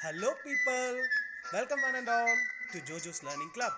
Hello, people. Welcome, one and all, to JoJo's Learning Club.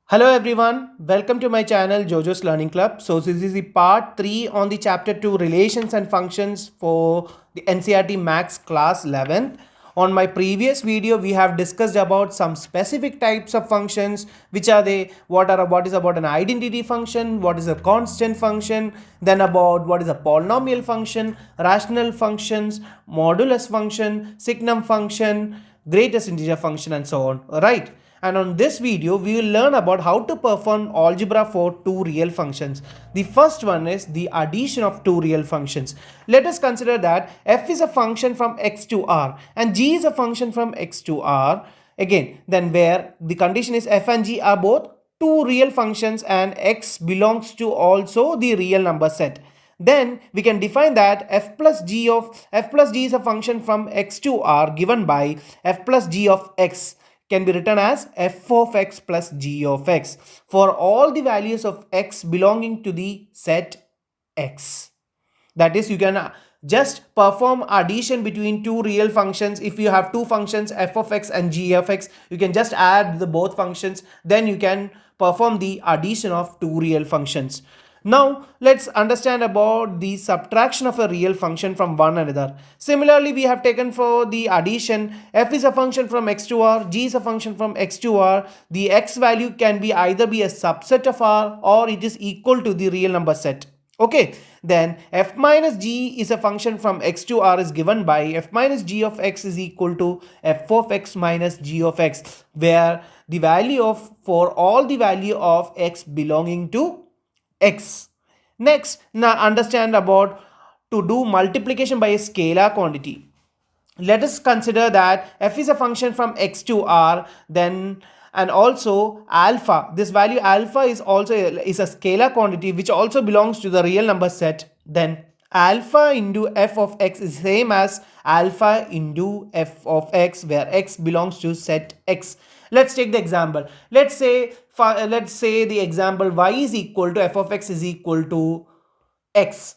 Hello everyone, welcome to my channel Jojo's Learning Club. So this is the part 3 on the chapter 2 relations and functions for the NCERT Max class 11. On my previous video we have discussed about some specific types of functions, which are they, what is about an identity function, what is a constant function, then about what is a polynomial function, rational functions, modulus function, signum function, greatest integer function, and so on, right? And on this video we will learn about how to perform algebra for two real functions. The first one is the addition of two real functions. Let us consider that f is a function from x to r and g is a function from x to r. Again, then where the condition is f and g are both two real functions and x belongs to also the real number set, then we can define that f plus g is a function from x to r given by f plus g of x can be written as f of x plus g of x for all the values of x belonging to the set x. That is, you can just perform addition between two real functions. If you have two functions f of x and g of x, you can just add the both functions, then you can perform the addition of two real functions. Now let's understand about the subtraction of a real function from one another. Similarly, we have taken for the addition, f is a function from x to r, g is a function from x to r. The x value can be either be a subset of r or it is equal to the real number set. Okay, then f minus g is a function from x to r is given by f minus g of x is equal to f of x minus g of x, where the value of for all the value of x belonging to x. Next, now understand about to do multiplication by a scalar quantity. Let us consider that f is a function from x to r, then and also alpha, this value alpha is also is a scalar quantity which also belongs to the real number set. Then alpha into f of x is same as alpha into f of x, where x belongs to set x. Let's take the example. Let's say the example y is equal to f of x is equal to x,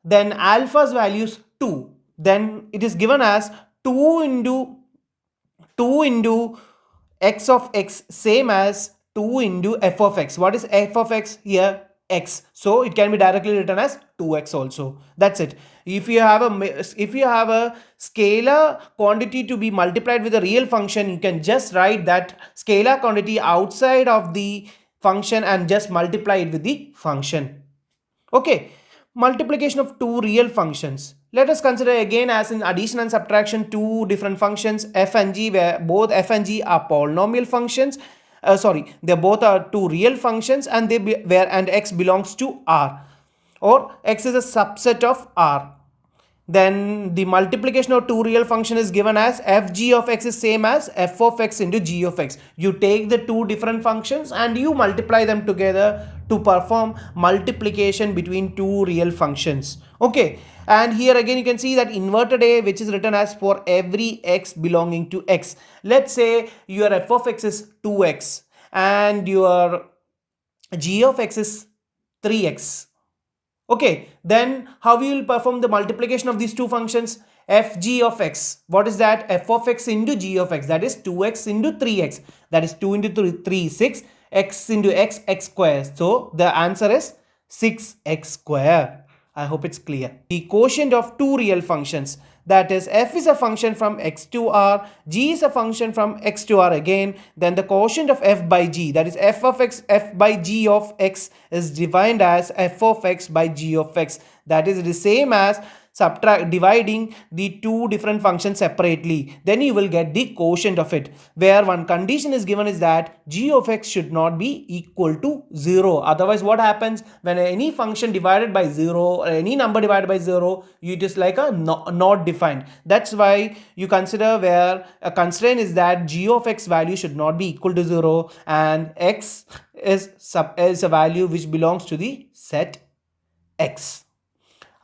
then alpha's value is 2, then it is given as 2 into 2 into x of x same as 2 into f of x. What is f of x here? X. So it can be directly written as 2x also. That's it. If you have a scalar quantity to be multiplied with a real function, you can just write that scalar quantity outside of the function and just multiply it with the function. Okay, multiplication of two real functions. Let us consider again as in addition and subtraction two different functions f and g, where both f and g are polynomial functions. They both are two real functions and where and x belongs to r, or x is a subset of r. Then the multiplication of two real function is given as fg of x is same as f of x into g of x. You take the two different functions and you multiply them together to perform multiplication between two real functions. Okay, and here again you can see that inverted a, which is written as for every x belonging to x. Let's say your f of x is 2x and your g of x is 3x. Okay, then how we will perform the multiplication of these two functions? Fg of x, what is that? F of x into g of x, that is 2x into 3x, that is 2 into 3 6, x into x square. So the answer is 6x square. I hope it's clear. The quotient of two real functions, that is f is a function from x to r, g is a function from x to r again, then the quotient of f by g, that is f of x, f by g of x is defined as f of x by g of x. That is, it is same as dividing the two different functions separately, then you will get the quotient of it, where one condition is given is that g of x should not be equal to 0. Otherwise what happens when any function divided by 0 or any number divided by 0, it is like a not defined. That's why you consider where a constraint is that g of x value should not be equal to 0 and x is a value which belongs to the set x.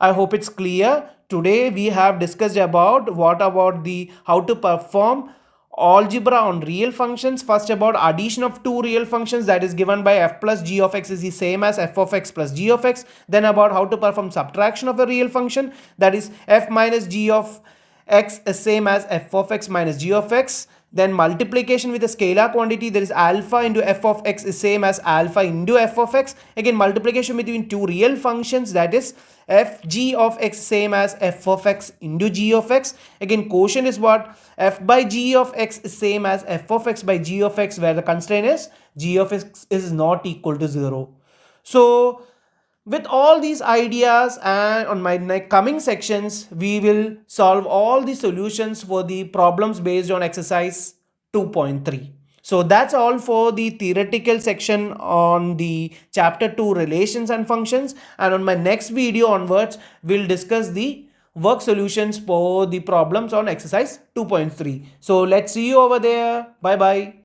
I hope it's clear. Today we have discussed about what about the how to perform algebra on real functions. First about addition of two real functions, that is given by f plus g of x is the same as f of x plus g of x. Then about how to perform subtraction of a real function, that is f minus g of x is same as f of x minus g of x. Then multiplication with a scalar quantity, there is alpha into f of x is same as alpha into f of x. Again multiplication between two real functions, that is f g of x same as f of x into g of x. Again quotient is what? F by g of x is same as f of x by g of x, where the constraint is g of x is not equal to 0. So with all these ideas, and on my coming sections we will solve all the solutions for the problems based on exercise 2.3. so that's all for the theoretical section on the chapter 2 relations and functions, and on my next video onwards we'll discuss the work solutions for the problems on exercise 2.3. so let's see you over there. Bye bye.